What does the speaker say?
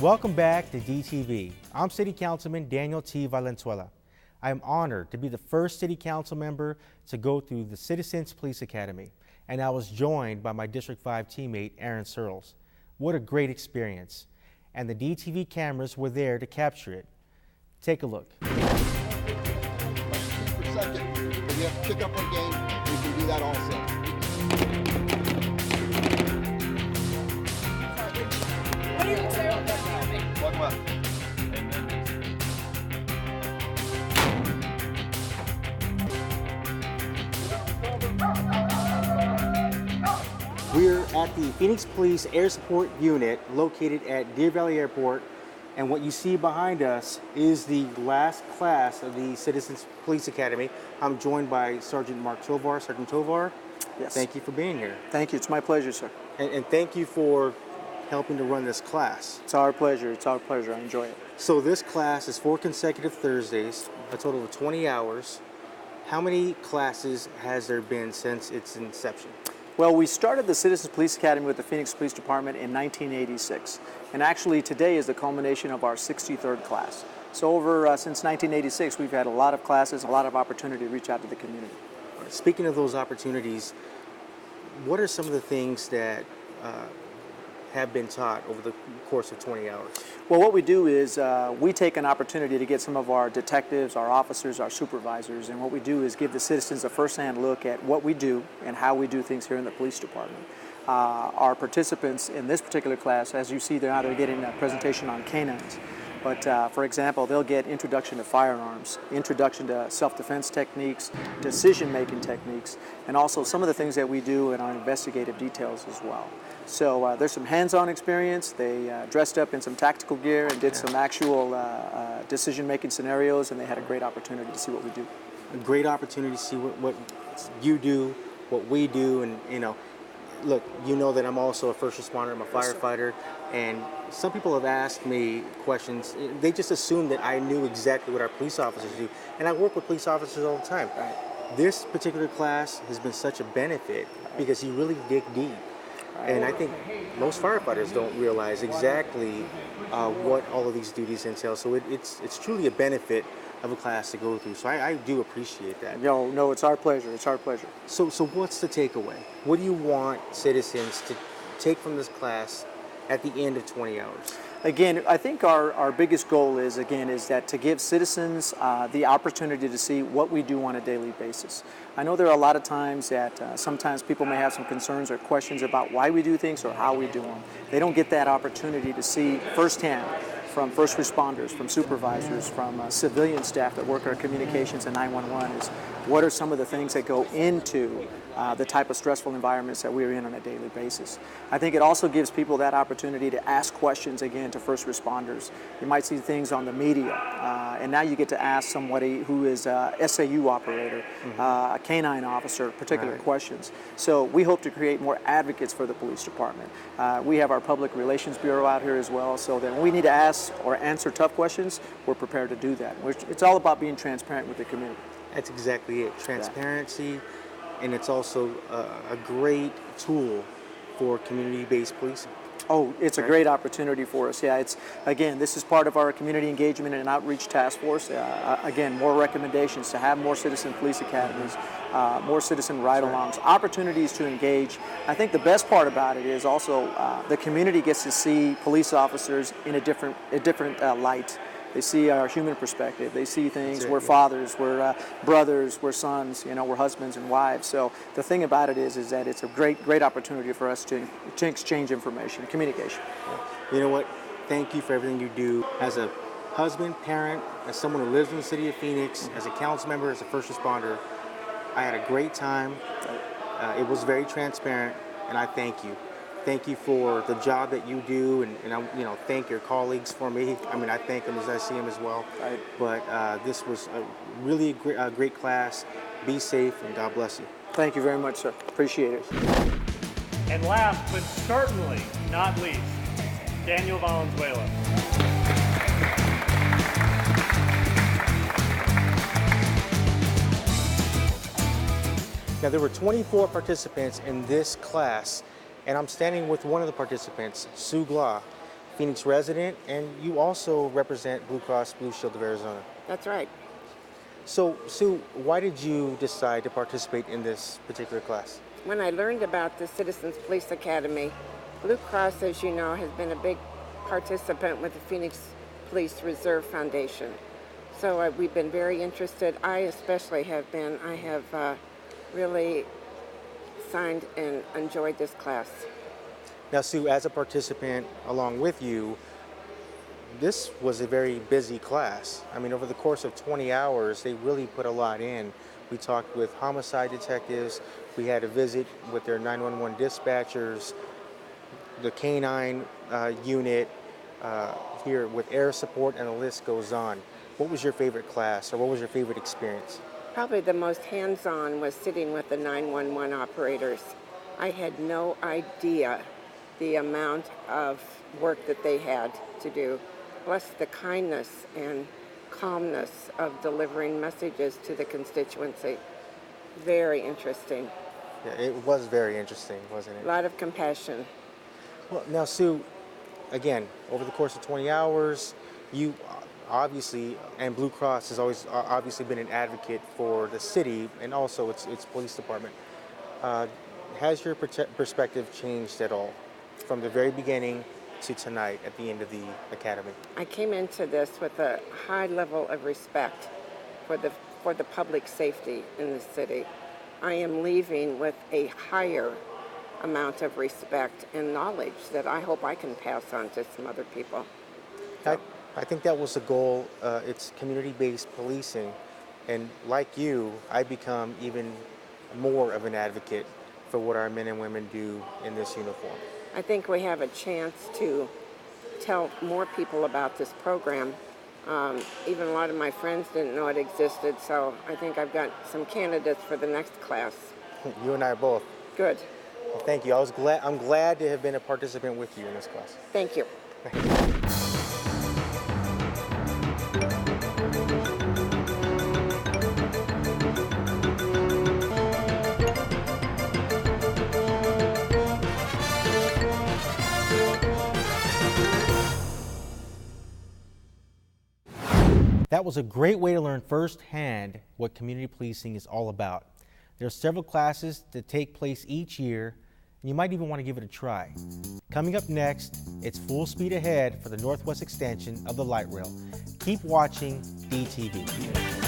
Welcome back to DTV. I'm City Councilman Daniel T. Valenzuela. I am honored to be the first City Council member to go through the Citizens Police Academy, and I was joined by my District 5 teammate, Aaron Searles. What a great experience, and the DTV cameras were there to capture it. Take a look. For second, if we have to kick up our game, we can do that also. Walk left. We're at the Phoenix Police Air Support Unit located at Deer Valley Airport, and what you see behind us is the last class of the Citizens Police Academy. I'm joined by Sergeant Mark Tovar. Sergeant Tovar, yes. Thank you for being here. Thank you. It's my pleasure, sir. And thank you for helping to run this class. It's our pleasure. It's our pleasure. I enjoy it. So this class is 4 consecutive Thursdays, a total of 20 hours. How many classes has there been since its inception? Well, we started the Citizens Police Academy with the Phoenix Police Department in 1986. And actually today is the culmination of our 63rd class. So since 1986, we've had a lot of classes, a lot of opportunity to reach out to the community. Speaking of those opportunities, what are some of the things that have been taught over the course of 20 hours? Well, what we do is we take an opportunity to get some of our detectives, our officers, our supervisors, and what we do is give the citizens a first-hand look at what we do and how we do things here in the police department. Our participants in this particular class, as you see, they're getting a presentation on canines. But for example, they'll get introduction to firearms, introduction to self-defense techniques, decision-making techniques, and also some of the things that we do in our investigative details as well. So there's some hands-on experience. They dressed up in some tactical gear and did some actual decision-making scenarios, and they had a great opportunity to see what we do. A great opportunity to see what you do, what we do, and look, you know that I'm also a first responder, I'm a firefighter, and some people have asked me questions. They just assume that I knew exactly what our police officers do, and I work with police officers all the time. Right. This particular class has been such a benefit because you really dig deep. And I think most firefighters don't realize exactly what all of these duties entail. So it's truly a benefit of a class to go through. So I do appreciate that. No, it's our pleasure. It's our pleasure. So what's the takeaway? What do you want citizens to take from this class at the end of 20 hours? Again, I think our biggest goal is that to give citizens the opportunity to see what we do on a daily basis. I know there are a lot of times that sometimes people may have some concerns or questions about why we do things or how we do them. They don't get that opportunity to see firsthand from first responders, from supervisors, from civilian staff that work our communications and 911 is what are some of the things that go into the type of stressful environments that we're in on a daily basis. I think it also gives people that opportunity to ask questions again to first responders. You might see things on the media, and now you get to ask somebody who is a SAU operator, a canine officer, particular questions. So we hope to create more advocates for the police department. We have our Public Relations Bureau out here as well, so that when we need to ask or answer tough questions, we're prepared to do that. It's all about being transparent with the community. That's exactly it. Transparency, and it's also a great tool for community-based policing. Oh, it's a great opportunity for us. Yeah, this is part of our community engagement and outreach task force. Again, more recommendations to have more citizen police academies, more citizen ride-alongs, opportunities to engage. I think the best part about it is also the community gets to see police officers in a different light. They see our human perspective. They see things. We're fathers, we're brothers, we're sons. We're husbands and wives. So the thing about it is that it's a great opportunity for us to exchange information, communication. You know what? Thank you for everything you do as a husband, parent, as someone who lives in the city of Phoenix, as a council member, as a first responder. I had a great time. It was very transparent, and I thank you. Thank you for the job that you do, and I thank your colleagues for me. I mean, I thank them as I see them as well. Right. But this was a really great class. Be safe, and God bless you. Thank you very much, sir. Appreciate it. And last, but certainly not least, Daniel Valenzuela. Now, there were 24 participants in this class, and I'm standing with one of the participants, Glawe. Phoenix resident, and you also represent Blue Cross Blue Shield of Arizona. That's right. So, Sue, why did you decide to participate in this particular class? When I learned about the Citizens Police Academy, Blue Cross, as you know, has been a big participant with the Phoenix Police Reserve Foundation. So we've been very interested. I especially have been. I have really signed and enjoyed this class. Now, Sue, as a participant along with you, this was a very busy class. I mean, over the course of 20 hours, they really put a lot in. We talked with homicide detectives. We had a visit with their 911 dispatchers, the canine unit, here with air support, and the list goes on. What was your favorite class, or what was your favorite experience? Probably the most hands-on was sitting with the 911 operators. I had no idea the amount of work that they had to do, plus the kindness and calmness of delivering messages to the constituency. Very interesting. Yeah, it was very interesting, wasn't it? A lot of compassion. Well, now, Sue, again, over the course of 20 hours, you obviously, and Blue Cross has always obviously been an advocate for the city and also its police department. Has your perspective changed at all from the very beginning to tonight at the end of the academy? I came into this with a high level of respect for the public safety in the city. I am leaving with a higher amount of respect and knowledge that I hope I can pass on to some other people. I think that was the goal. It's community-based policing, and like you, I become even more of an advocate for what our men and women do in this uniform. I think we have a chance to tell more people about this program. Even a lot of my friends didn't know it existed, so I think I've got some candidates for the next class. You and I both. Good. Well, thank you. I'm glad to have been a participant with you in this class. Thank you. That was a great way to learn firsthand what community policing is all about. There are several classes that take place each year, and you might even want to give it a try. Coming up next, it's full speed ahead for the Northwest Extension of the Light Rail. Keep watching DTV.